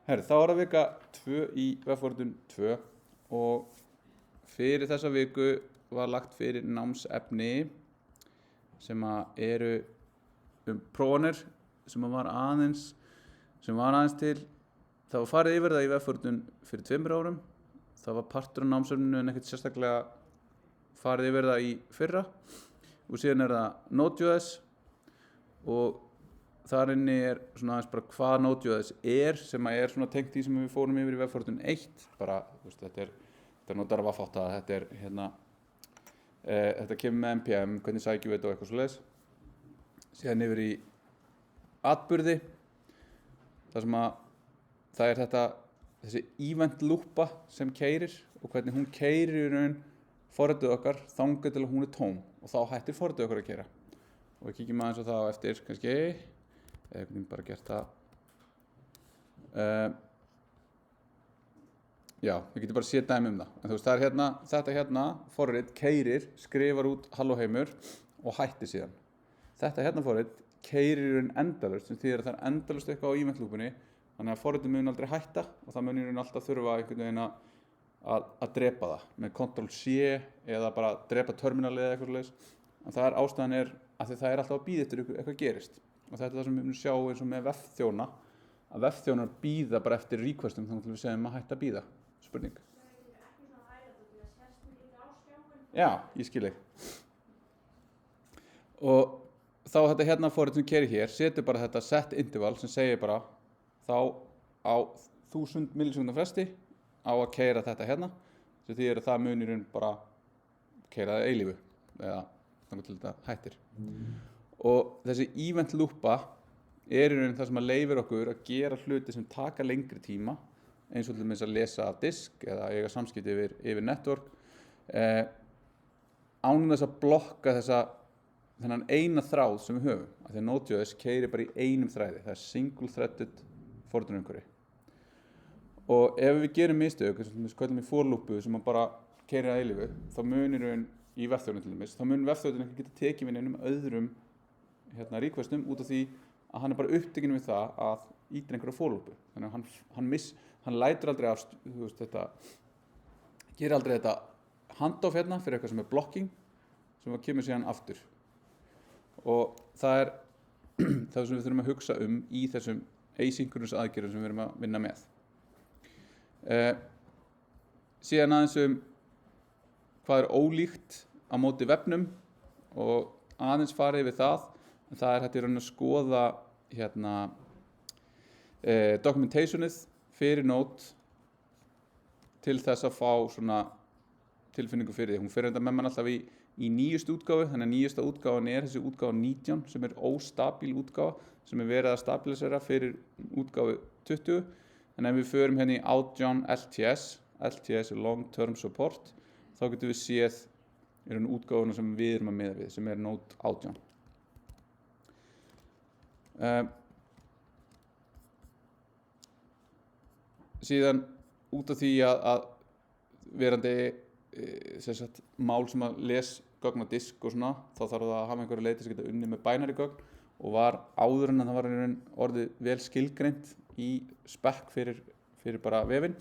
Herri, þá það vika 2 í vefforritun 2 og fyrir þessa viku var lagt fyrir námsefni sem eru prófanir sem var aðeins til. Það var farið yfir það í vefforritun fyrir 2 árum. Það var partur af námsefninu en ekkert sérstaklega farið yfir það í fyrra. Og síðan það Node.js og þar inni svona aðeins bara hvað Node.js sem svona tengt því sem við fórum yfir í vefforritun 1. Bara, þetta er notar að fatta að þetta kemur með NPM, hvernig sækjum við þetta og eitthvað svoleiðis. Síðan yfir í atburði, þar sem það þessi event loopa sem keyrir og hvernig hún keyrir í raun forritið okkar þangað til að hún tóm og þá hættir forritið okkar að keyra. Og við kíkjum aðeins á það á eftir, kannski, eða hvernig bara gert það. Já, við getum bara séð dæmi það. En þú veist, það þetta forrit keyrir, skrifar út halló heimur og hættir síðan. Þetta forrit keyrir í raun endalaust, sem þýðir að það endalaust eitthvað á event loopunni, þannig að forritið mun aldrei hætta og það mun í raun alltaf þurfa einhvern veginn að drepa það með Ctrl+C eða bara drepa terminalið eða eitthvað svoleiðis. En það ástæðan að það alltaf að bíða eftir eitthvað gerist. Og þetta það sem við munum sjá eins og með vefþjóna, að vefþjónar bíða bara eftir requestum þannig að við segjum að hætta að bíða. Spurning. Já, ég skil þig. Og þá þetta forrit sem keyrir hér, setur bara þetta set interval sem segir bara þá á 1000 millisekúndna fresti á að keyra þetta sem því að það munir bara keyra það eilífu eða þannig til þetta hættir. Og þessi event loopa í raun það sem leyfir okkur að gera hluti sem taka lengri tíma, eins og til dæmis að lesa af disk eða eiga samskipti yfir network, án þess að blokka þennan eina þráð sem við höfum. Af því að Node.js keyrir bara í einum þræði, það single threaded forritunarumhverfi. Og ef við gerum mistök, eins og til dæmis köllum við for loopu sem bara keyrir að eilífu, þá munir raun í vefþjónum til dæmis, þá mun vefþjóninn ekki geta tekið við neinum öðrum requestum út af því að hann bara upptekinn við það að ýta einhverja for loopu. Þannig að hann lætur aldrei af, gerir aldrei þetta handoff fyrir eitthvað sem blocking, sem kemur síðan aftur. Og það það sem við þurfum að hugsa í þessum asynchronous aðgerðum sem við erum að vinna með. Síðan aðeins hvað ólíkt á móti vefnum og aðeins farið við það, en það hægt í raun að skoða documentationið fyrir Node til þess að fá svona tilfinningu fyrir því. Hún fer með mann alltaf í nýjustu útgáfu, þannig að nýjusta útgáfan þessi útgáfa 19 sem óstabíl útgáfa sem verið að stabilisera fyrir útgáfu 20. En ef við förum í 18 LTS Long Term Support, þá getum við séð í raun útgáfuna sem við erum að miða við, sem Node 18. Síðan út af því að verandi mál sem að les gögn á disk og svona, þá þarf það að hafa einhverja leið til að geta unnið með binary gögn og var áður en það var orðið vel skilgreint í spec fyrir bara vefinn,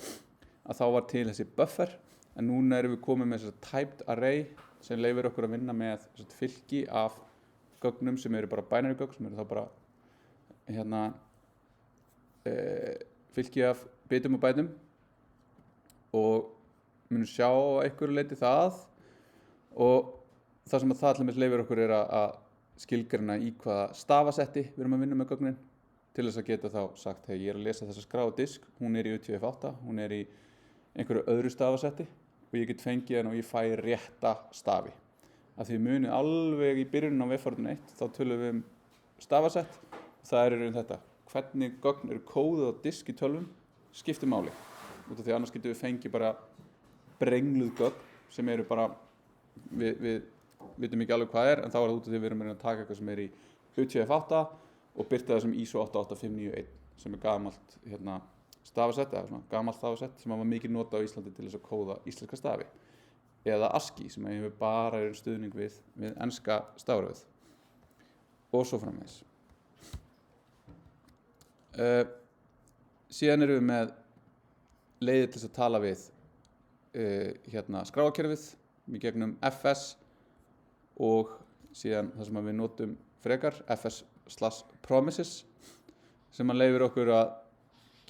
að þá var til þessi buffer, en núna erum við komið með typed array sem leyfir okkur að vinna með fylki af gögnum sem eru bara binary gögn, sem eru þá bara fylki af bitum og bætum og munum sjá á einhverju leyti það og það sem það allir leyfir okkur að skilgreina í hvaða stafasetti við erum að vinna með gögnin til þess að geta þá sagt, hey, ég að lesa þessa skrá á disk, hún í UTF-8, hún í einhverju öðru stafasetti og ég get fengið henn og ég fæ rétta stafi. Af því munið alveg í byrjunin á vefforritun 1, þá tölum við stafasett og það í raun þetta. Hvernig gögn eru kóðuð á disk í tölvum skiptir máli. Út af því annars getum við fengið bara brengluð gögn sem eru bara, við vitum ekki alveg hvað en þá það út af því við erum að taka eitthvað sem í UTF-8 og birta það sem ISO 88591 sem gamalt stafasett, eða svona gamalt stafasett sem var mikið notað á Íslandi til þess að kóða íslenska stafi. Eða ASCII sem hefur bara stuðning við enska stafröð og svo framvegis. síðan erum við með leiðir til þess að tala við skráarkerfið í gegnum FS og síðan það sem við notum frekar FS/promises sem að leyfir okkur að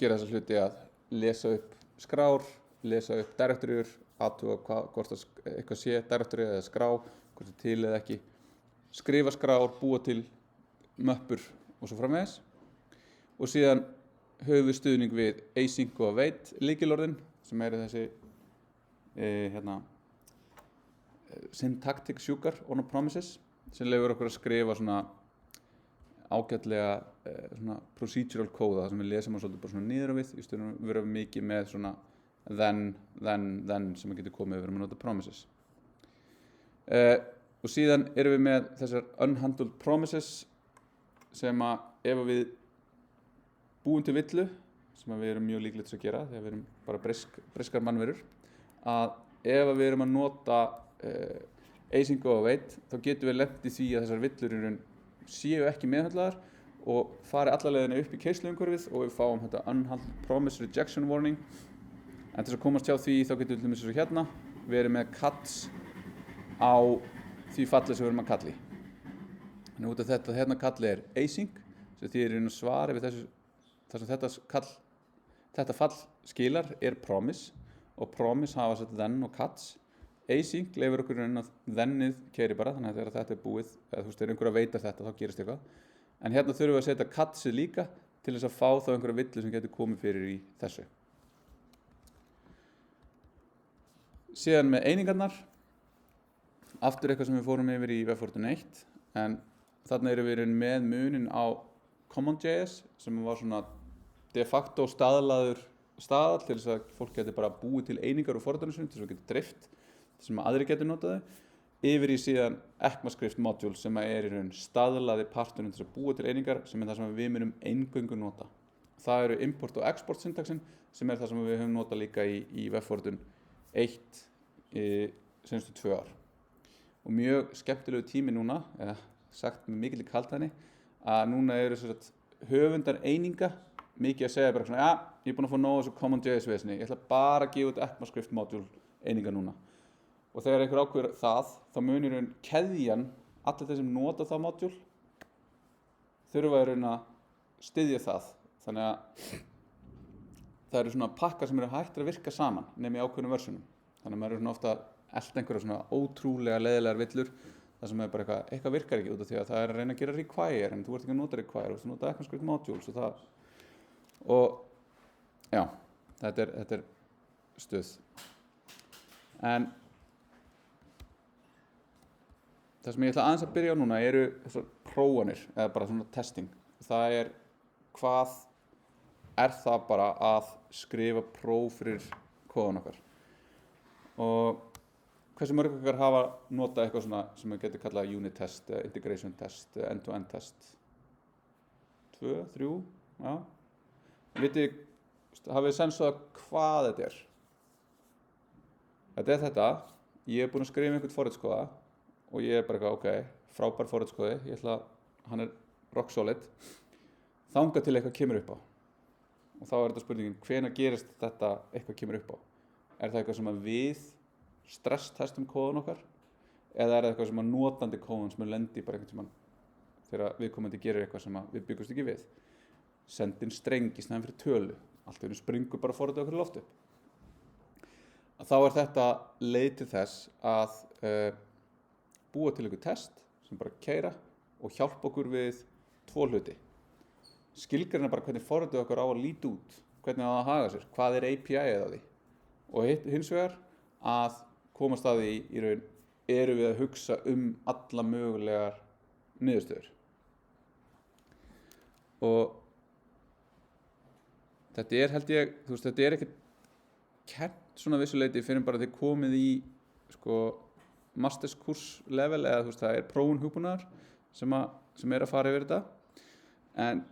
gera þessa hluti að lesa upp skrár, lesa upp direktoríur, athuga hvort eitthvað sé direktorí eða skrá, hvort það til eða ekki, skrifa skrár, búa til möppur og svo framvegis. Og síðan höfum við stuðning við async og await lykilorðin sem eru þessi syntactic sjúkar on promises sem leyfir okkur að skrifa svona ágætlega svona procedural kóða þar sem við lesum hann svolítið bara svona niður á við í stöðunum við erum mikið með svona then sem getur komið við erum að nota promises og síðan erum við með þessar unhandled promises sem að ef við búum til villu sem að við erum mjög líklegir til að gera þegar við erum bara briskar mannverur að ef við erum að nota async og await þá getum við lent í því að þessar villur í raun séu ekki meðhöndlaðar og fari alla leiðina upp í keisluumhverfið og við fáum þetta unhandled promise rejection warning en til þess að komast hjá því þá getum við til dæmis eins og hérna við erum með cuts á því falli sem við erum að kalli en út af þetta hérna kalli er async sem því er í svari við þessu þar sem þetta fall skilar er promise og promise hafa sett then og cuts async leifir okkur að thennið keyri bara þannig að þegar þetta er búið eða þú veist, einhver að veita þetta þá gerist eitthvað en hérna þurfum við að setja cutsið líka til þess að fá þá einhverja villu sem getur komið fyrir í þessu síðan með einingarnar aftur eitthvað sem við fórum yfir í Webfortune 1 en þarna erum við með munin á CommonJS sem var svona de facto staðall til þess að fólk getur bara búið til einingar og forritunum til þess að getur dreift sem aðri getur notaði yfir í síðan ECMAScript module sem er í raun staðlaði parturinn til að búa til einingar sem er það sem við munum eingöngu nota. Það eru import og export syntaxin sem er það sem við höfum notað líka í Webfortune 1 senastu 2 ár. Og mjög skemmtilegu tími núna, eða sagt með mikilli kaldhæðni, að núna eru höfundar eininga mikið að segja bara svona, ég er búinn að fá nóg þessu CommonJS vesni, ég ætla bara að gefa út ECMAScript module eininga núna. Og þegar einhver ákveður það, þá munir raun keðjan, allir þeir sem nota það module, þurfa raun að styðja það. Þannig að það eru svona pakkar sem eru hættir að virka saman, nema í ákveðnum versjónum. Þannig að maður eru svona ofta elta einhverja svona ótrúlega leiðilegar villur, þar sem er bara eitthvað virkar ekki út af því að það er að reyna að gera require, en þú ert ekki að nota require, þú ert að nota ECMAScript modules og það. Og já, þetta er stuð. En það sem ég ætla aðeins að byrja á núna eru þessar prófanir, eða bara svona testing. Það er hvað er það bara að skrifa próf fyrir kóðan okkar. Og hversu mörg okkar hafa notað eitthvað svona sem við getum kallað unit test, integration test, end-to-end test. 2, 3, já. Vitið, hafið sensað hvað þetta er? Þetta er þetta. Ég er búinn að skrifa einhvern forritskóða og ég er bara eitthvað, ok, frábær forritskóði, hann er rock solid, þangað til eitthvað kemur upp á. Og þá er þetta spurningin, hvenær gerist þetta eitthvað kemur upp á? Er það eitthvað sem að við stresstestum kóðun okkar? Eða er það eitthvað sem að notandi kóðun sem er lendi bara einhvern tímann þegar viðkomandi gerir eitthvað sem við byggumst ekki við? Sendin streng í snæðan fyrir tölu, allt í einu springur bara forritið okkur í loft upp. Þá er þetta leið til þess að búa til einhver test sem bara keyra og hjálpa okkur við 2 hluti. Skilgreina bara hvernig forritið okkar á að líta út, hvernig það á að haga sér, hvað er API-ið á því. Og hins vegar að komast að því í raun eru við að hugsa alla mögulegar niðurstöður. Og þetta er held ég, þú veist, þetta er ekkert kennt svona vissuleiti fyrir bara þið komið í masterskurs level eða þú veist það er prófun hugbúnaðar sem er að fara yfir þetta en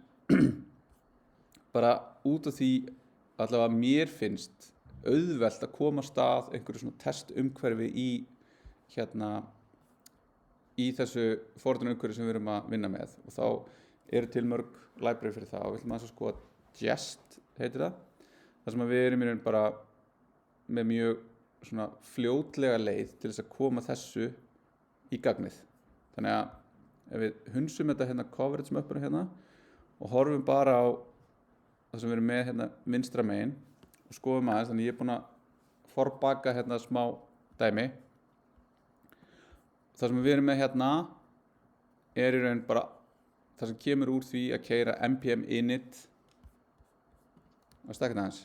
bara út af því allavega mér finnst auðvelt að koma af stað einhverju svona testumhverfi í þessu forritunarumhverfi sem við erum að vinna með og þá eru til mörg library fyrir það og við ætlum að skoða Jest heitir það, þar sem að við erum í raun bara með mjög svona fljótlega leið til þess að koma þessu í gagnið. Þannig að ef við hunsum þetta hérna coverage möppuna hérna og horfum bara á það sem við erum með hérna vinstra megin og skoðum aðeins, þannig ég er búin að forbaka hérna smá dæmi. Það sem við erum með hérna er í raun bara það sem kemur úr því að keyra npm init og stakka þetta aðeins.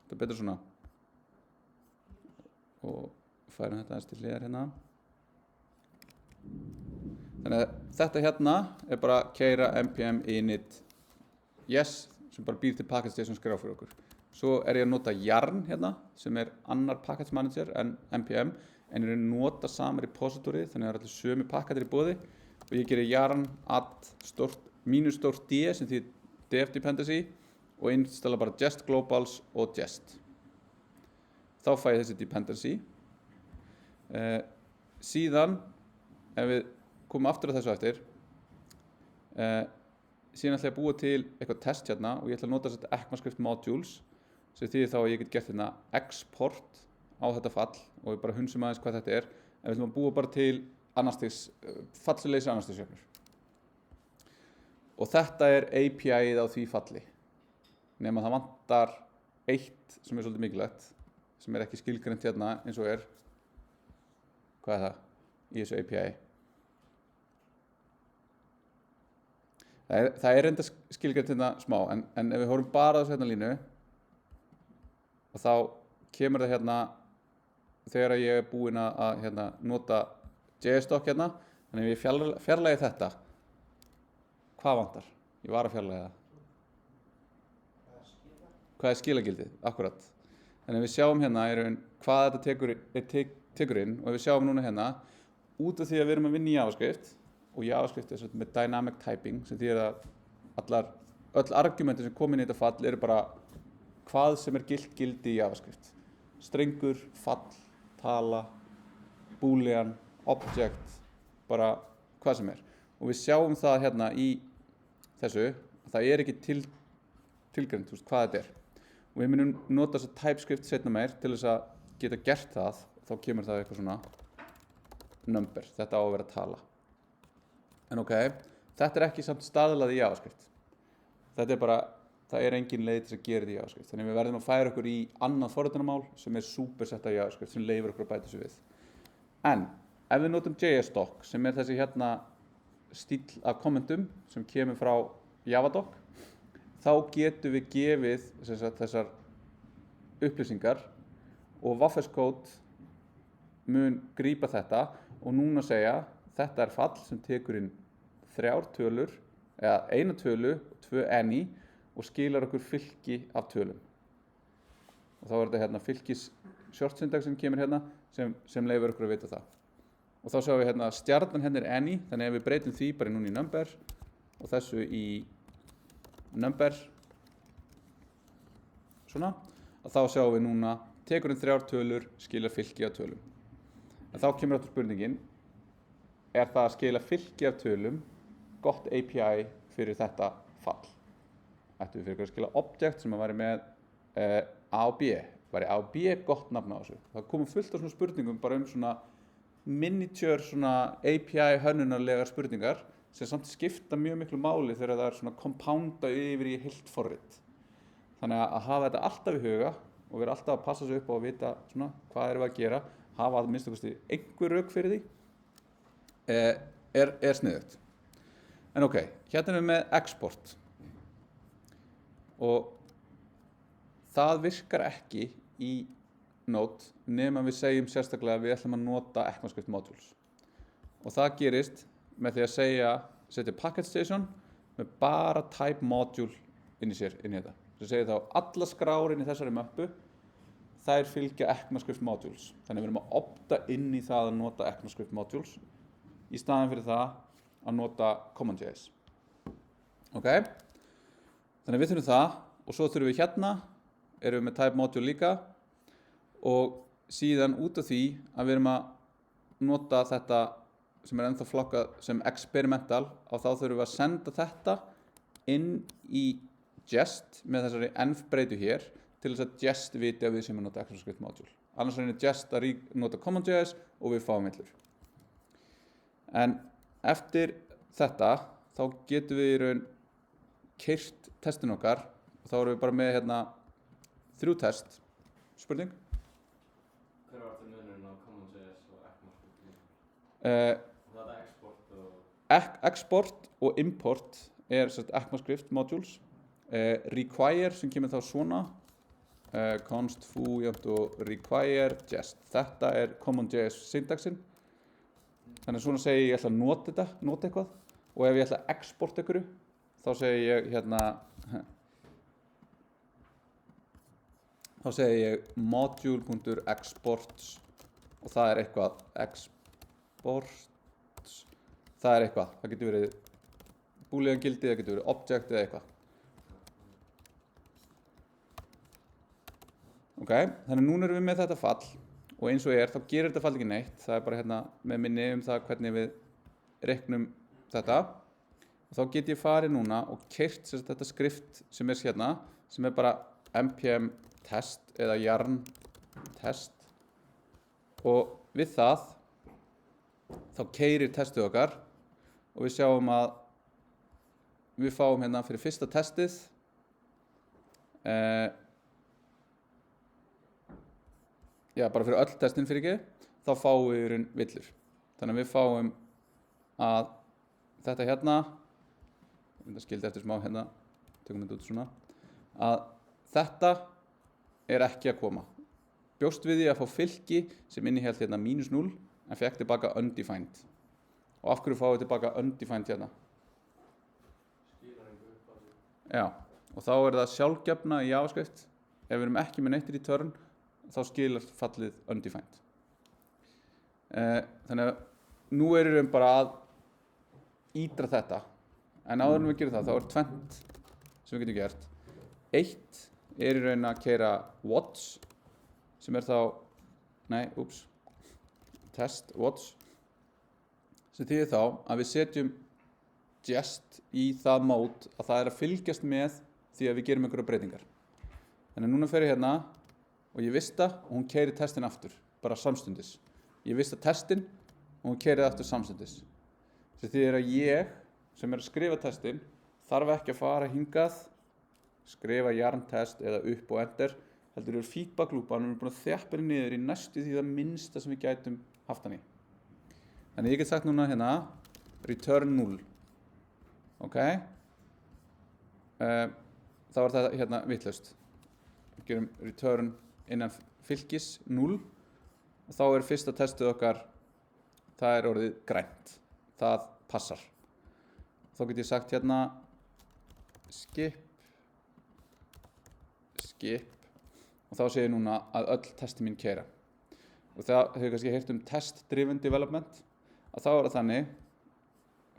Þetta er betur svona og færum þetta aðeins til hliðar hérna. Þannig að þetta hérna er bara keyra npm init yes sem bara býr til package station skrá fyrir okkur. Svo er ég að nota yarn hérna sem er annar package manager en npm en ég er að nota sama repository þannig að það er allir sömu pakkatir í boði og ég gerir yarn add mínus stórt d sem því dev dependency og installa bara jest globals og jest. Þá fæ ég þessi dependency. Síðan, ef við komum aftur á þessu eftir, síðan ætla ég að búa til eitthvað test hérna og ég ætla að nota þetta ECMAScript modules sem þýðir þá að ég get gert hérna export á þetta fall og við bara hunsum aðeins hvað þetta er. En við ætlum að búa bara til fall sem leysir annarstigsjöfnur. Og þetta er API-ið á því falli. Nema það vantar eitt sem er svolítið mikilvægt, sem er ekki skilgreint hérna eins og er. Hvað er það í þessu API? Það er reynda skilgreint hérna smá, en ef við horfum bara á þessu hérna línu, og þá kemur það hérna þegar ég er búinn að hérna, nota JSDoc hérna, þannig að ég fjarlægi þetta. Hvað vantar? Ég var að fjarlægi það. Hvað er skilagildið? Akkurat. Þannig að við sjáum hérna hvað þetta tekur inn og við sjáum núna hérna út af því að við erum að vinna í JavaScript og JavaScript er með dynamic typing sem þýðir að öll argumentin sem kom inn í þetta fall eru bara hvað sem er gildi í JavaScript. Strengur, fall, tala, boolean, object, bara hvað sem er. Og við sjáum það hérna í þessu að það er ekki tilgreint hvað þetta er. Og við munum nota þess að TypeScript seinna meir til þess að geta gert það. Þá kemur það eitthvað svona number, þetta á að vera tala. En ok, þetta er ekki samt staðlað í JavaScript. Þetta er bara, það er engin leið til að gera þetta í JavaScript. Þannig við verðum að færa okkur í annað forritunarmál sem er supersett af JavaScript sem leyfir okkur að bæta þessu við. En ef við notum JSDoc sem er þessi hérna stíll af kommentum sem kemur frá Javadoc, þá getum við gefið þessar upplýsingar og VS Code mun grípa þetta og núna segja þetta er fall sem tekur inn 3 tölur eða 1 tölu og 2 any og skilar okkur fylki af tölum. Og þá er þetta hérna fylkis short syntax sem kemur hérna sem leyfir okkur að vita það. Og þá sjáum við hérna stjarnan hérna er any, þannig að við breytum því bara núna í number og þessu í number svona, og þá sjáum við núna tekur inn 3 tölur, skilar fylki af tölum. En þá kemur aftur spurningin, er það að skila fylki af tölum gott API fyrir þetta fall? Ættum við fyrir að skila object sem að væri með A og B. Væri A og B gott nafn á þessu? Það komum fullt af svona spurningum bara svona miniature svona API hönnunarlegar spurningar sem samt skipta mjög miklu máli þegar það er svona compounda yfir í heilt forrit. Þannig að hafa þetta alltaf í huga og vera alltaf að passa sig upp á að vita svona hvað erum við að gera, hafa að minnsta kosti einhver rök fyrir því, er sniðugt. En ok, hérna erum við með export og það virkar ekki í Node nema við segjum sérstaklega að við ætlum að nota ECMAScript modules. Og það gerist með því að setja package station með bara type module inn í þetta. Það segir þá alla skrár inn í þessari möppu, þær fylgja ECMAScript modules. Þannig við erum að opta inn í það að nota ECMAScript modules í staðan fyrir það að nota CommonJS. Ok? Þannig við þurfum það og svo þurfum við hérna, erum við með type module líka og síðan út af því að við erum að nota þetta sem er ennþá flokkað sem experimental og þá þurfum við að senda þetta inn í Jest með þessari env breytu hér til þess að Jest viti að við sem að nota ExtraScript module. Annars reynir Jest að nota CommonJS og við fáum villur. En eftir þetta þá getum við í raun keyrt testin okkar og þá erum við bara með hérna 3 test. Spurning? Hver var þetta munurinn á CommonJS og ECMAScript? Það er export og... Export og import er ECMAScript modules. Require sem kemur þá svona const foo og require Jest. Þetta er CommonJS syntaxin. Þannig að svona segi ég ætla að nota eitthvað og ef ég ætla að export einhverju þá segi ég hérna þá segi ég module.exports og það er eitthvað exports, það er eitthvað, það getur verið boolean gildi, það getur verið object eða eitthvað. Ok, þannig núna erum við með þetta fall og eins og þá gerir þetta fall ekki neitt, það er bara hérna með minni það hvernig við reiknum þetta og þá get ég farið núna og keyrt þetta skrift sem er hérna, sem er bara npm test eða yarn test og við það þá keyrir testið okkar og við sjáum að við fáum hérna fyrir fyrsta testið bara fyrir öll testin fyrir ekki, þá fáum við villur. Þannig að við fáum að þetta hérna, þetta skildi eftir smá hérna, tökum þetta út svona, að þetta er ekki að koma. Bjóst við því að fá fylki sem innihélt hérna -0 en fekk tilbaka undefined. Og af hverju fáum við tilbaka undefined hérna? Já, og þá er það sjálfgefna í JavaScript. Ef við erum ekki með neitt return, þá skilar fallið undefined. Þannig að nú erum við bara að ídra þetta. En áður en við gerum það, þá er 2 sem við getum gert. 1 er í raun að keyra watch, sem er þá, test watch, sem þýðir þá að við setjum Jest í það mót að það er að fylgjast með því að við gerum einhverja breytingar. Þannig að núna fer ég hérna og ég vista og hún keyrir testin aftur, bara samstundis. Ég vista testin og hún keyrir aftur samstundis. Því þýðir að ég, sem er að skrifa testin, þarf ekki að fara hingað, skrifa yarn test eða upp og enter, heldur yfir feedback loopan og við erum búin að þjappa henni niður í næstu því það minnsta sem við gætum haft hann í. Þannig ég get sagt núna hérna, return 0. Ok? Þá er þetta hérna vitlaust. Við gerum return innan fylkis 0 og þá er fyrsta testið okkar, það er orðið grænt. Það passar. Þá get ég sagt hérna skip og þá segir núna að öll testi mín keyra. Og það hefur kannski heyrt test driven development að þá er það þannig,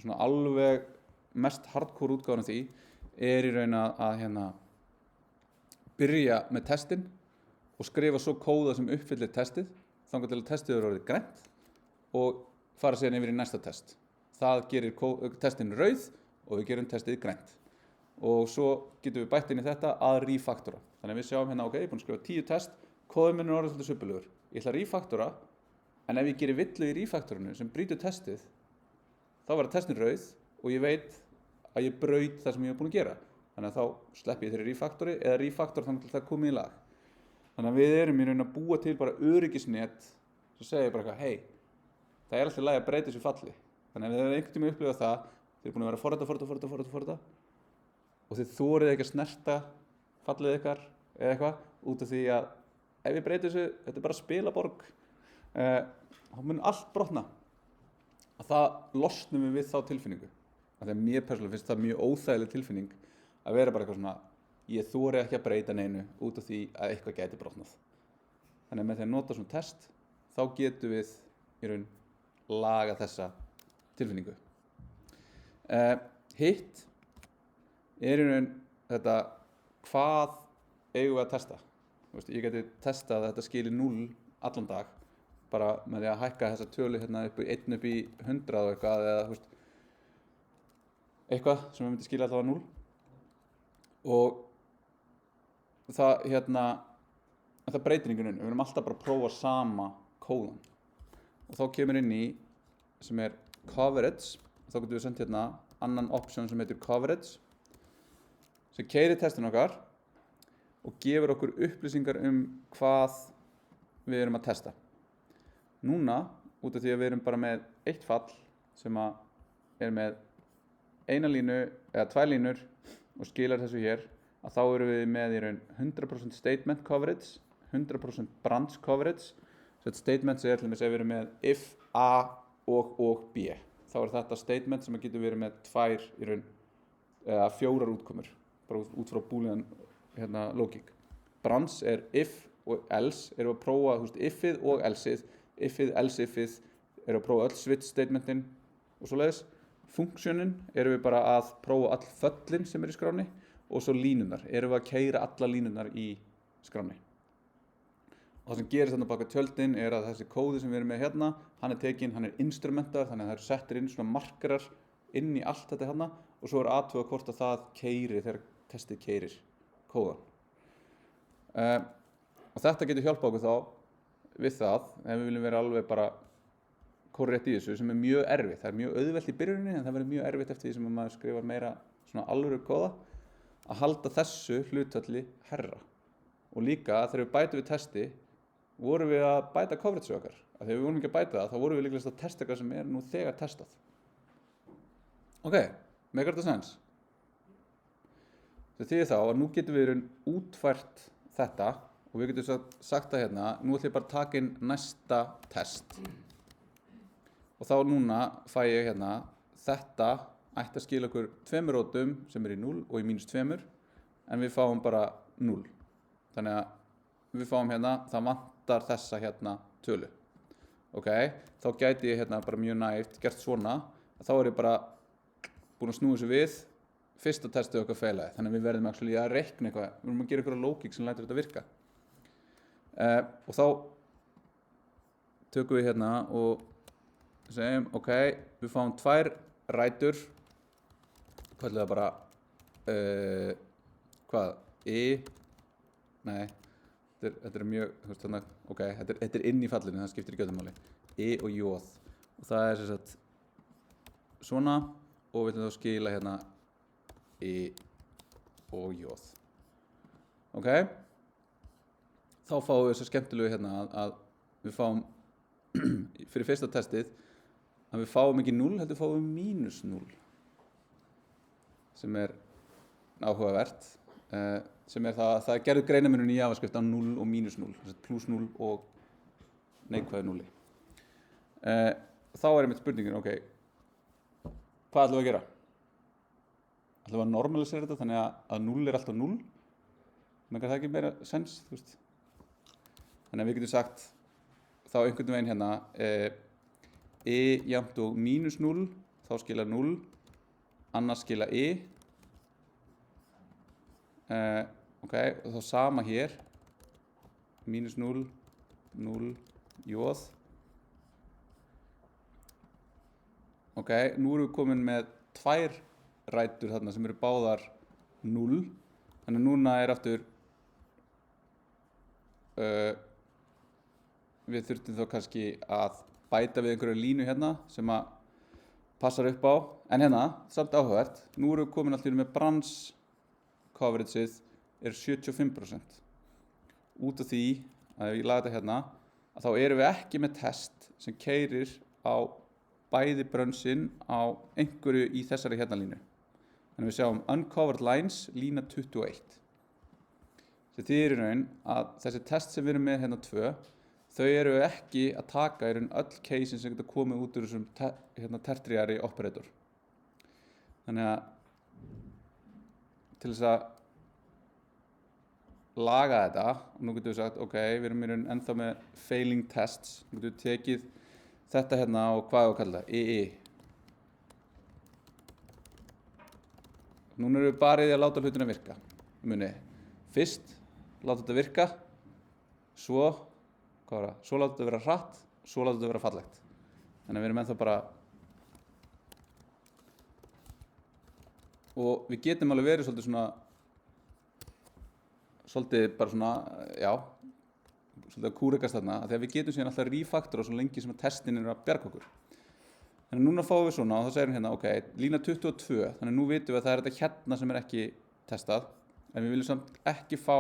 svona alveg mest hardcore útgáðan af því er í raun að hérna byrja með testin og skrifa svo kóða sem uppfyllir testið þangað til að testið er orðið grænt og fara síðan yfir í næsta test. Það gerir testin rauð og við gerum testið grænt. Og svo getum við bætt inn í þetta að refactora. Þannig að við sjáum hérna, ok, ég er búin að skrifa 10 test, kóðinn minn er orðið svolítið svipalegur. Ég ætla að refactora, en ef ég gerir villu í refactorinu sem brýtur testið, þá verður testin rauð og ég veit að ég braut það sem ég hef búin að gera. Þannig að þá sleppi ég þeirri refactori eða refactor þannig til það komið í lag. Þannig að við erum í raun að búa til bara öryggisnet sem segir bara eitthvað, hey, það er alltaf í lagi að breyta þessu falli. Þannig að ef þið einhvern tíma upplifað það, þið eru búin að vera að forrita og þið þorið ekki að snerta fallið ykkar eða eitthvað út af því að ef ég breyti þessu, þetta er bara spilaborg, þá mun allt brotna. Og það losnum við þá tilfinningu. Þegar mér persónulega finnst það mjög óþægileg tilfinning að vera bara eitthvað svona, ég þori ekki að breyta neinu út af því að eitthvað gæti brotnað. Þannig að með því að nota svona test, þá getum við í raun laga þessa tilfinningu. Hitt er í raun þetta, hvað eigum við að testa? Ég geti testað að þetta skilir 0 allan dag, bara með því að hækka þessa tölu hérna upp í 1 upp í 100 og eitthvað, eða eitthvað sem við myndi skilja allavega 0. og það það breytir einhvern veginn, við erum alltaf bara að prófa sama kóðan og þá kemur inn í sem er coverage og þá getum við sendt hérna annan option sem heitir coverage sem keyrir testin okkar og gefur okkur upplýsingar hvað við erum að testa. Núna, út af því að við erum bara með eitt fall sem er með eina línu eða 2 línur og skilar þessu hér, að þá erum við með í raun 100% statement coverage, 100% branch coverage. Statements er til dæmis ef við erum með if A og B. Þá er þetta statement sem getur verið með 2 í raun eða 4 útkomur, bara út frá boolean logík. Branch er if og else, erum við að prófa ifið og elseið, ifið, else ifið, erum við að prófa öll switch statementin og svoleiðis. Funksjónin erum við bara að prófa all föllin sem er í skránni og svo línunar, erum við að keyra alla línunar í skránni. Og það sem gerist þarna baka tjöldin er að þessi kóði sem við erum með hérna, hann er tekinn, hann er instrumentar, þannig að það eru settir inn svona markarar inn í allt þetta hérna og svo er athugað hvort að það keyri þegar testið keyrir kóðan. Og þetta getur hjálpað okkur þá við það, ef við viljum vera alveg bara korrekt í þessu, sem er mjög erfitt. Það er mjög auðvelt í byrjuninni, en það verður mjög erfitt eftir því sem maður skrifar meira svona alvöru kóða, að halda þessu hlutfalli hærra. Og líka þegar við bætum við testi, vorum við að bæta coverage okkar. Þegar við vorum ekki að bæta það, þá vorum við líklegast að testa eitthvað sem er nú þegar testað. Ok, make þetta sense? Það þýðir þá að nú getum við útfært þetta og við getum sagt það hérna, nú ætlum ég bara að taka inn næsta test. Og þá núna fæ ég hérna, þetta ætti að skila okkur 2 rótum sem er í 0 og í -2, en við fáum bara 0. Þannig að við fáum hérna, það vantar þessa hérna tölu. Ok, þá gæti ég hérna bara mjög nægt gert svona, þá er ég bara búin að snúa þessu við, fyrsta testið okkar feilaði, þannig að við verðum að reikna eitthvað, við verðum að gera eitthvað lógík sem lætur þetta virka. Og þá tökum við hérna og segjum, ok, við fáum 2 rætur, hvað er það bara, nei, þetta er mjög, þú veist þannig, ok, þetta er inn í fallinu, það skiptir ekki öllu máli, og jóð, og það er sem sagt svona, og við ætlum þá að skila hérna og jóð, ok, þá fáum við þess að skemmtilegu hérna að við fáum, fyrir fyrsta testið, að við fáum ekki 0, heldur fáum við -0, sem er áhugavert, sem er það að það gerðu greinamuninn í JavaScript á 0 og -0, +0 og neikvæðu 0. Þá er einmitt spurningin, ok, hvað ætlum við að gera? Ætlum við að normalisera þetta þannig að 0 er alltaf 0? Mengar það ekki meira sens, þú veist? Þannig að við getum sagt þá einhvern veginn hérna jafnt og -0, þá skila 0, annars skila ok, og þá sama hér, -0, 0, jóð. Ok, nú erum við komin með 2 rætur þarna sem eru báðar 0, þannig að núna er aftur, við þurftum þá kannski að bæta við einhverju línu hérna sem að passar upp á, en hérna, samt áhugavert, nú erum við komin alltaf með branch coverageið er 75%. Út af því að ef ég laga þetta hérna, að þá erum við ekki með test sem keyrir á bæði brunnsinn á einhverju í þessari hérna línu. Þannig við sjáum uncovered lines, lína 21. Þetta þýðir í raun að þessi test sem við erum með hérna 2, þau eru ekki að taka í raun öll casein sem geta komið út úr þessum tertiary operator. Þannig að til þess að laga þetta, og nú getum við sagt, ok, við erum í raun ennþá með failing tests, nú getum við tekið þetta hérna og hvað við kalla það, Núna erum við bara í því að láta hlutina virka. Muni, fyrst láta þetta virka, svo láta þetta vera hratt, svo láta þetta vera fallegt. Þannig að við erum ennþá bara, og við getum alveg verið svolítið svona svolítið bara svona, já, svolítið að kúrekast þarna, þegar við getum síðan alltaf refactora svo lengi sem að testin að bjarga okkur. Þannig núna fáum við svona og þá segir hérna, ok, lína 22, þannig nú vitum við að það er þetta hérna sem er ekki testað, en við viljum samt ekki fá,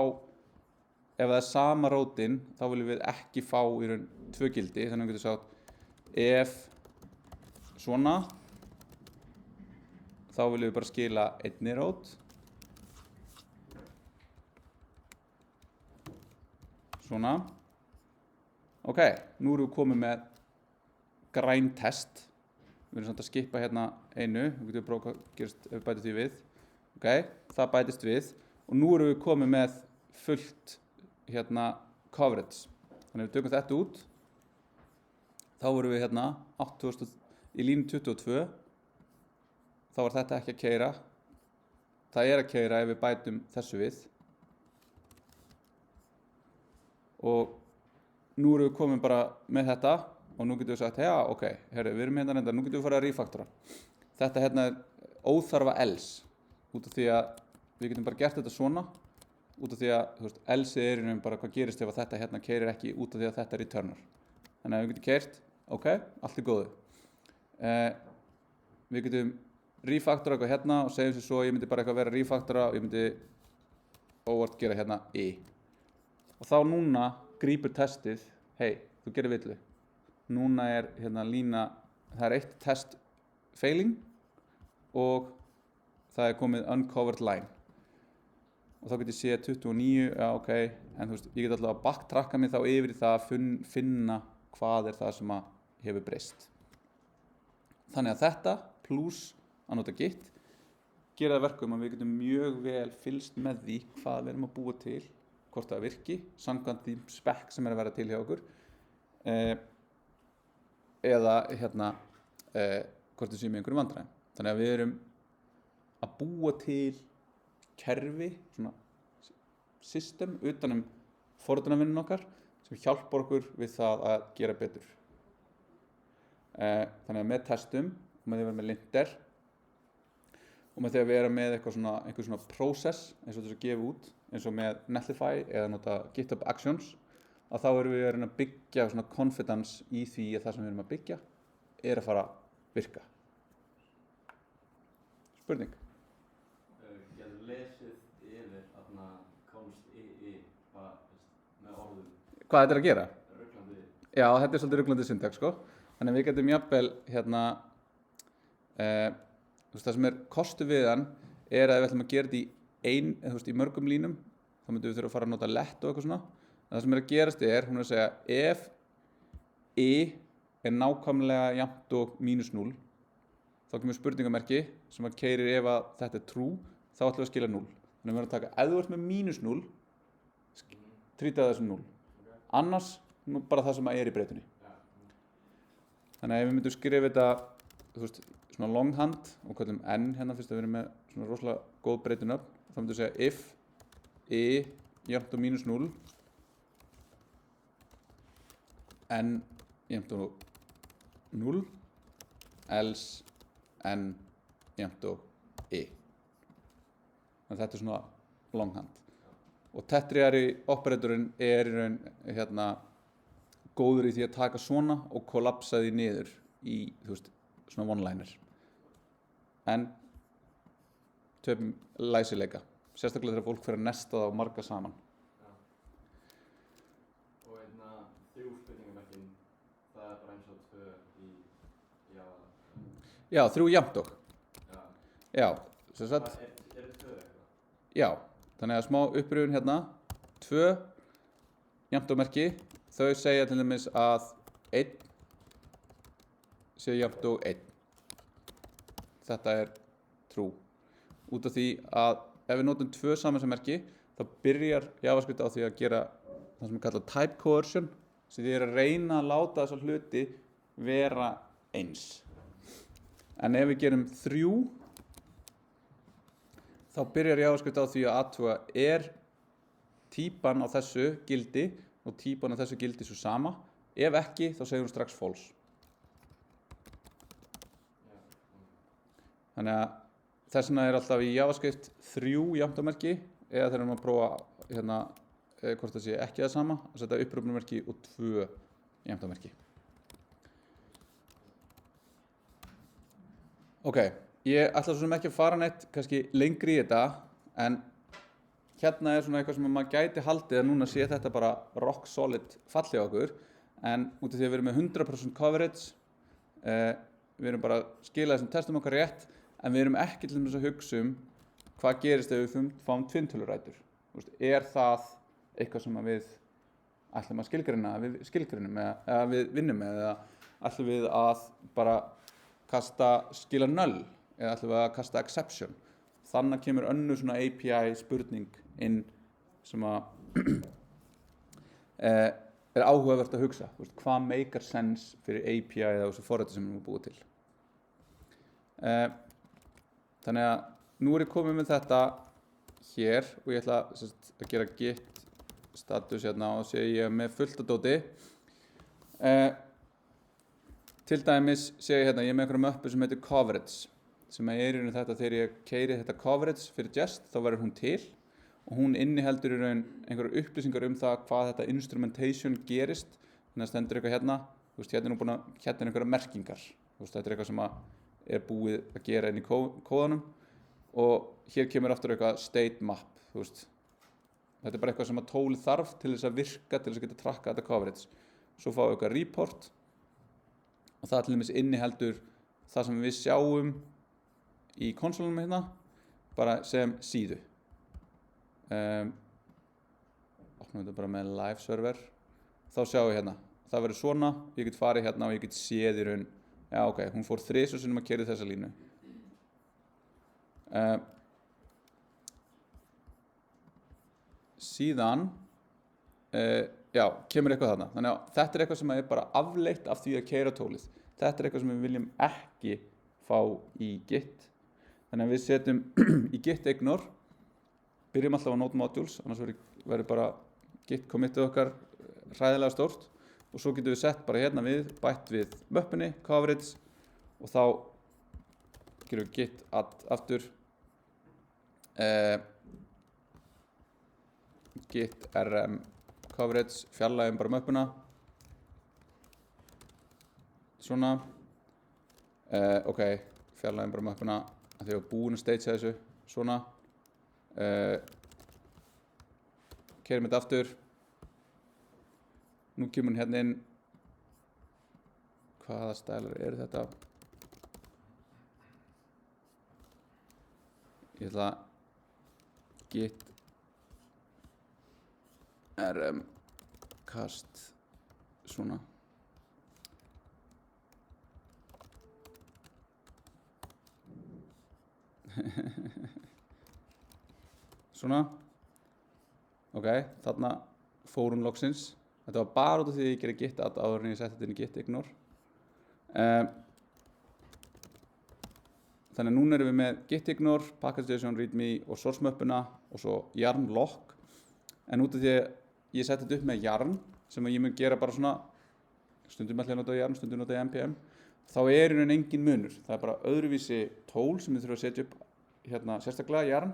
ef það er sama rótin, þá viljum við ekki fá í raun 2 gildi, þannig við getum sagt, ef svona, þá viljum við bara skila einni rót, svona, ok, nú erum við komið með græn test, við erum samt að skipa hérna einu, við getum prófað hvað gerist ef við bætum því við, ok, það bætist við og nú erum við komið með fullt hérna coverage, þannig við tökum þetta út, þá erum við hérna 8000 í línu 22, þá var þetta ekki að keyra, það er að keyra ef við bætum þessu við og nú erum við komin bara með þetta og nú getum við sagt, já, ok, herri, við erum hérna reynda, nú getum við farið að refactora. Þetta hérna er óþarfa else, út af því að við getum bara gert þetta svona, út af því að, þú veist, else er í raun bara hvað gerist ef að þetta hérna keyrir ekki út af því að þetta er returner. Þannig að við getum keyrt, ok, allt er góðu. Við getum refactora eitthvað hérna og segjum sér svo, ég myndi bara eitthvað vera refactora og ég myndi óvart gera hérna i. Og þá núna grípur testið, hei, þú gerir villu. Núna er hérna lína, það er eitt test failing og það er komið uncovered line. Og þá get ég séð 29, já ok, en þú veist, ég get alltaf að backtracka mig þá yfir í það að finna hvað er það sem að hefur breyst. Þannig að þetta pluss að nota git gera það verkum að við getum mjög vel fylgst með því hvað við erum að búa til, hvort það virki, samkvæmt því spec sem er að vera til hjá okkur. Eða hérna hvort við séum í einhverjum vandræðum. Þannig að við erum að búa til kerfi, svona system utanum fordónavinnun okkar sem hjálpar okkur við það að gera betur. Þannig að með testum og með því að vera með linter og með því að vera með einhver svona process eins og þess að gefa út eins og með Netlify eða nota GitHub Actions að þá erum við að byggja svona confidence í því að það sem við erum að byggja er að fara að virka. Spurning? Getur lesið yfir þarna const i bara með orðum? Hvað þetta er að gera? Ruglandi. Já, þetta er svolítið ruglandi syntax, sko. Þannig að við getum jafnvel hérna, það sem er kostu við hann er að við ætlum að gera þetta í mörgum línum, þá myndum við þurfa að fara að nota let og eitthvað svona. Það sem er að gerast hún er að segja ef i er nákvæmlega jafnt og -0, þá kemur spurningamerki sem að keyrir ef að þetta er true, þá ætlum við að skila 0. Þannig að við verðum að taka, ef þú ert með -0, trýta það sem 0. Annars bara það sem er í breytunni. Þannig að ef við myndum skrifa þetta, þú veist, svona longhand og kallum n hérna fyrst að við erum með svona rosalega góð breytunöfn, þá myndum við segja if i jafnt og -0 n jafnt og 0 else n jafnt og i. Þannig að þetta er svona longhand. Og tertiary operatorinn er í raun hérna góður í því að taka svona og kollapsa því niður í, þú veist, svona one-liner. En töfum læsileika. Sérstaklega þegar fólk fer að nesta það og marga saman. Og einna 3 spurningamerkin, það er bara eins og 2 í Java. Já, 3 jafnt og. Já, sem sagt. Er 2 eitthvað? Já, þannig að smá upprifun hérna. 2 jafnt og merki. Þau segja til dæmis að 1 sé jafnt og 1. Þetta er true. Út af því að ef við notum 2 samansammerki, þá byrjar JavaScript á því að gera það sem er kallað type coercion, sem því er að reyna að láta þessa hluti vera eins. En ef við gerum 3, þá byrjar JavaScript á því að athuga er típan á þessu gildi og típan á þessu gildi svo sama. Ef ekki, þá segir hún strax false. Þannig að þess vegna er alltaf í JavaScript 3 jafnt og merki eða þegar við erum að prófa hérna hvort það sé ekki það sama, að setja uppröfnumerki og 2 jafntamerki. Ok, ég ætla svo sem ekki að fara neitt kannski lengri í þetta, en hérna svona eitthvað sem maður gæti haldið að núna sé þetta bara rock solid fallið okkur, en út af því að við erum með 100% coverage, við erum bara að skila þessum testum okkar rétt, en við erum ekki til þess að hugsa hvað gerist ef við fáum tvintölurætur. Er það eitthvað sem við ætlum að skilgreina, við skilgreinum eða við vinnum með, eða ætlum við að bara skila null, eða ætlum við að kasta exception. Þannig kemur önnur svona API spurning inn sem að er áhugavert að hugsa. Hvað meikar sense fyrir API eða þessu forriti sem við erum búið til. Þannig að nú er ég komið með þetta hér og ég ætla að gera git status hérna og sé ég með fullt af dóti. Til dæmis sé ég hérna, ég er með einhverja möppu sem heitir coverage, sem er í raun þetta þegar ég keyri þetta coverage fyrir Jest, þá verður hún til og hún inniheldur í raun einhverjar upplýsingar það hvað þetta instrumentation gerist. Þannig að stendur eitthvað hérna, hérna er einhverjar merkingar. Þetta er eitthvað sem er búið að gera inn í kóðanum og hér kemur aftur eitthvað state map. Þetta er bara eitthvað sem að tólið þarf til þess að virka, til þess að geta trakkað þetta coverage. Svo fáum við eitthvað report og það til dæmis inniheldur það sem við sjáum í konsolunum hérna, bara sem síðu. Opnum þetta bara með live server. Þá sjáum við hérna, það verður svona, ég get farið hérna og ég get séð í raun, já ok, hún fór 3 sinnum að keyra þessa línu. Síðan, já, kemur eitthvað þarna. Þannig að þetta er eitthvað sem er bara afleitt af því að keyra tólið. Þetta er eitthvað sem við viljum ekki fá í Git. Þannig að við setjum í Git ignore, byrjum alltaf á node modules, annars verður bara Git commitið okkar hræðilega stórt og svo getum við sett bara hérna bætt við möppunni, coverage og þá gerum við Git add aftur, Git rm coverage, fjarlægjum bara möppuna, svona, ok, fjarlægjum bara möppuna að því að við erum búin að stagea þessu, svona, keyrum þetta aftur, nú kemur hún hérna inn, hvaða stælar eru þetta? Ég ætla Git rm cast svona svona ok, þarna fór hún loksins. Þetta var bara út af því að ég gerði git add áður en ég setti þetta inn í git ignore. Þannig að núna erum við með git ignore, package.json, readme og source möppuna og svo yarn lock. En út af því að ég setti þetta upp með yarn sem að ég mun gera bara svona, stundum ætla ég að nota yarn, stundum nota ég npm, þá er í raun engin munur. Það er bara öðruvísi tól sem við þurfum að setja upp hérna sérstaklega yarn,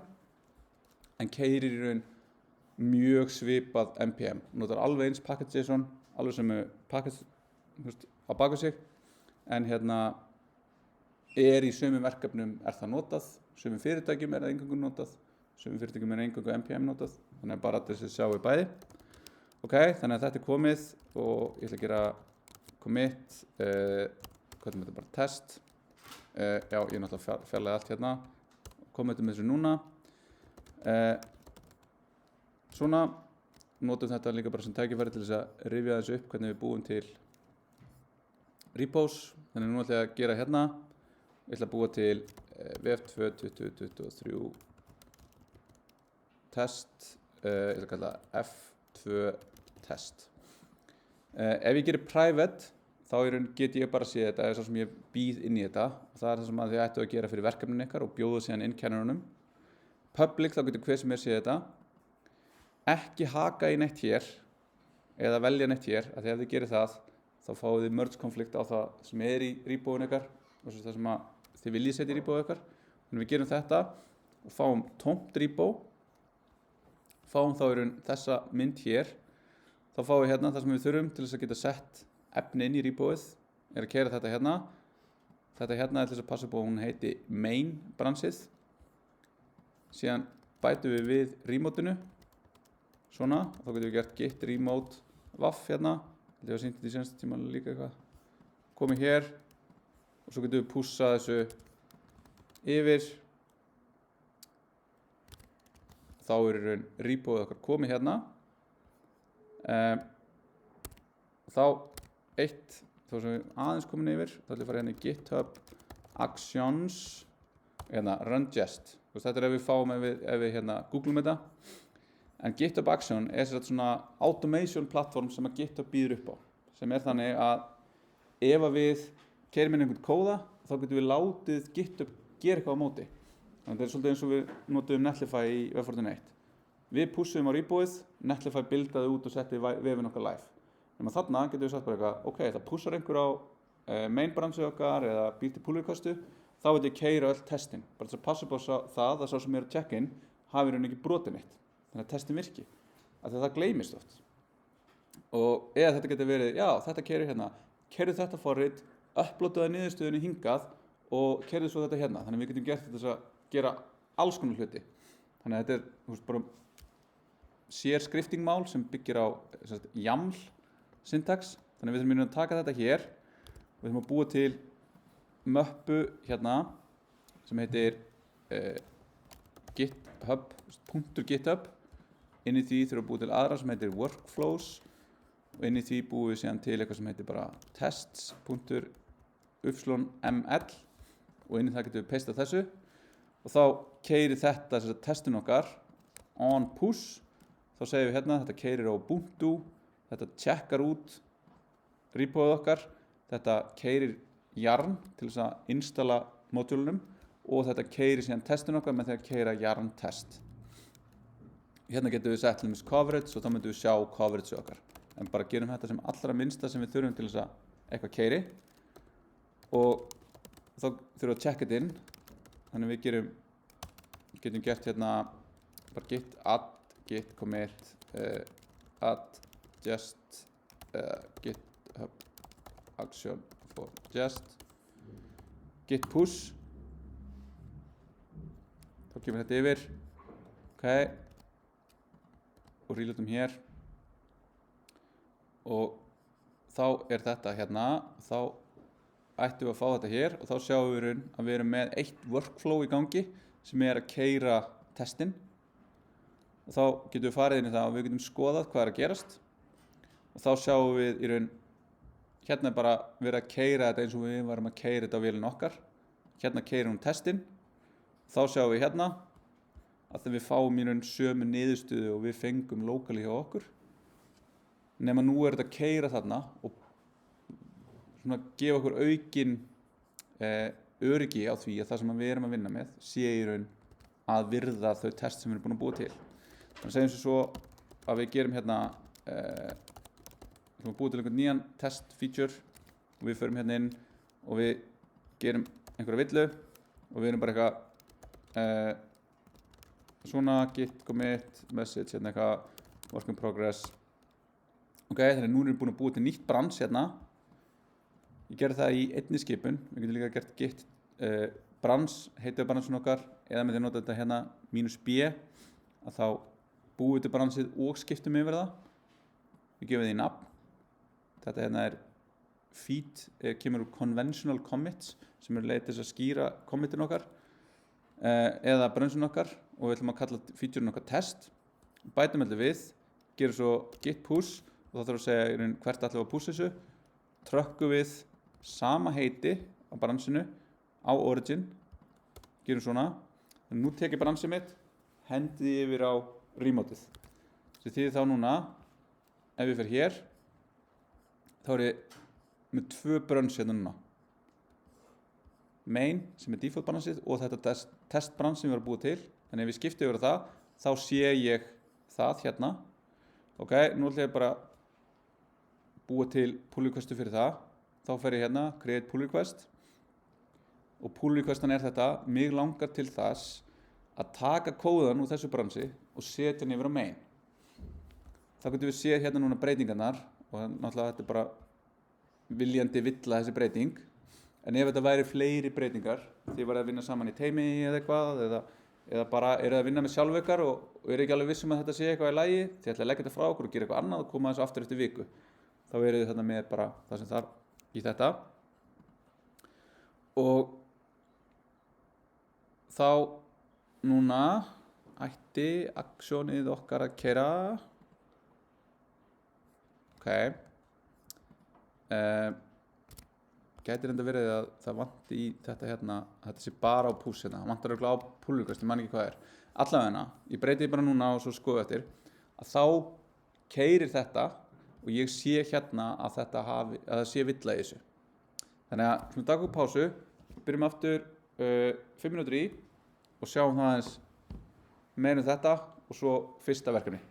en keyrir í raun mjög svipað npm. Notar alveg eins package.json, alveg sem package á baka sig, en hérna er í sömu verkefnum það notað, sömu fyrirtækjum það eingöngu notað, sömu fyrirtækjum eingöngu npm notað, þannig að bara þess að sjáum við bæði. Ok, þannig að þetta er komið og ég ætla að gera commit, hvað er þetta bara test, já ég er náttúrulega fjarlæði allt hérna, komið með þessu núna, svona, notum þetta líka bara sem tækifæri til þess að rifja þessu upp hvernig við búum til repos, þannig að nú ætla ég að gera hérna, ég ætla að búa til vf2 2023 test, ég ætla að kalla f2 test. Ef ég gerir private, þá get ég bara að sé þetta, það er svo sem ég býð inn í þetta, og það er það sem þið ættu að gera fyrir verkefnin ykkar og bjóða síðan inn kennurunum. Public, þá getur hver sem sé þetta. Ekki haka í neitt hér, eða velja neitt hér, af því ef þið gerir það, þá fáið þið merge konflikt á það sem er í repoin ykkar, og það sem þið viljið setja í repoin ykkar. Þannig við gerum þetta og fáum tómt repo, fáum þá í raun þessa mynd hér, þá fáum við hérna það sem við þurfum til þess að geta sett efni inn í repoið, að keyra þetta hérna er til þess að passa upp á að hún heiti main bransið, síðan bætum við remote-inu svona, og þá getum við gert git remote vaff hérna, þetta var sýnt í senasta tíma líka eitthvað, komið hér og svo getum við pússað þessu yfir, þá í raun repoið okkar komið hérna, þá þá sem við aðeins komin yfir, þá ætlum við að fara hérna í GitHub Actions, hérna Run Jest, þetta er ef við fáum, ef við hérna googlum þetta, en GitHub Action er svona automation platform sem að GitHub býður upp á, sem er þannig að ef við keyrum inn einhvern kóða, þá getum við látið GitHub gera eitthvað á móti. Þannig þetta er svolítið eins og við notum Netlify í Web41. Við pussum á repoið, Netlify buildaði út og setti vefinn okkar live. Þannig að þarna getum við sagt bara eitthvað, ok, það pussar einhver á main bransið okkar eða býr til pull requestu, þá vil ég keyra öll testin. Bara þess að passa upp á það að sá sem er að check-in hafi raun ekki brotið neitt. Þannig að testin virki. Af því að það gleymist oft. Og eða þetta getur verið, já, þetta keyrir hérna, keyrðu þetta forrit, uploadaði niðurstöðunni hingað og keyrðu svo þetta hérna. Þannig að við getum gert þetta þess að gera alls konar hluti. Þannig að þetta er bara sér skriftingmál sem byggir á YAML syntax. Þannig að við þurfum að taka þetta hér og við þurfum að búa til möppu hérna sem heitir github.github. Inn í því þurfum að búa til aðra sem heitir workflows og inn í því búum við síðan til eitthvað sem heitir bara tests.ml og inn í það getum við pastað þessu og þá keyrir þetta testin okkar on push. Þá segjum við hérna, þetta keyrir á Ubuntu, þetta checkar út repoið okkar, þetta keyrir Yarn til þess að installa módulunum og þetta keyrir síðan testin okkar með því að keyra Yarn test. Hérna getum við sett coverage og þá myndum við sjá coverage okkar. En bara gerum þetta sem allra minnsta sem við þurfum til þess að eitthvað keyri og þá þurfum við að checka þetta inn. Þannig við getum gert hérna bara git add, git commit, add just, GitHub action for just, git push, þá kemur þetta yfir, ok, og reloadum hér og þá er þetta hérna, þá ættum við að fá þetta hér og þá sjáum við að við erum með eitt workflow í gangi sem er að keyra testin og þá getum við farið inn í það og við getum skoðað hvað er að gerast og þá sjáum við í raun hérna er bara verið að keyra þetta eins og við varum að keyra þetta á vélina okkar. Hérna keyrir hún testin. Þá sjáum við hérna að við fáum í raun sömu niðurstöðu og við fengum locally hjá okkur. Nema nú er þetta að keyra þarna og svona gefa okkur aukin öryggi á því að það sem við erum að vinna með sé í raun að virða þau test sem við erum búin að búa til. Þannig að segjum svo að við gerum hérna við búum til einhvern nýjan test feature og við förum hérna inn og við gerum einhverja villu og við erum bara eitthvað svona git commit message hérna eitthvað work in progress. Ok, þannig að nú erum við búin að búa til nýtt brans hérna. Ég gerði það í einni skipun. Við getum líka gert git brans, heitið bransin okkar eða með því að nota þetta hérna -b að þá búum við til bransið og skiptum yfir það. Við gefum því nafn. Þetta hérna er feed, kemur úr conventional commits sem eru leið til þess að skýra commitin okkar eða bransin okkar og við ætlum að kalla featurein okkar test. Bætum þetta við, gerum svo git push og þá þarf að segja hvert ætlum við að pussa þessu. Trökkum við sama heiti á bransinu á origin, gerum svona. Nú tek ég bransið mitt, hendi yfir á remoteið. Svo þýðir þá núna, ef ég fer hér, þá er ég með 2 brans hérna núna. Main sem er default bransið og þetta test brans sem við erum að búa til. Þannig ef ég skipti yfir það, þá sé ég það hérna. Ok, nú ætlum ég bara að búa til pull requestu fyrir það. Þá fer ég hérna, create pull request. Og pull requestan er þetta, mig langar til þess að taka kóðan úr þessu bransi og setja hann yfir á main. Þá getum við séð hérna núna breytingarnar og náttúrulega þetta bara viljandi villa þessi breyting. En ef þetta væri fleiri breytingar, þið var að vinna saman í teimi eða eitthvað, eða bara eru að vinna með sjálfveikar og eru ekki alveg vissum að þetta sé eitthvað í lagi, þið ætla að leggja þetta frá okkur og gera eitthvað annað og koma þessu aftur eftir viku. Þá eru þið þarna með bara það sem þarf í þetta. Og þá núna ætti aksjónið okkar að keyra. Ok. Gæti reynda verið að það vanti í þetta hérna, þetta sé bara á pús hérna, það vantar örugglega á púlukast, ég man ekki hvað er. Allavega, ég breyti því bara núna og svo skoðu eftir, að þá keyrir þetta og ég sé hérna að það sé villa í þessu. Þannig að svona taka upp pásu, byrjum aftur 5 mínútur í og sjáum það aðeins meira þetta og svo fyrsta verkefni.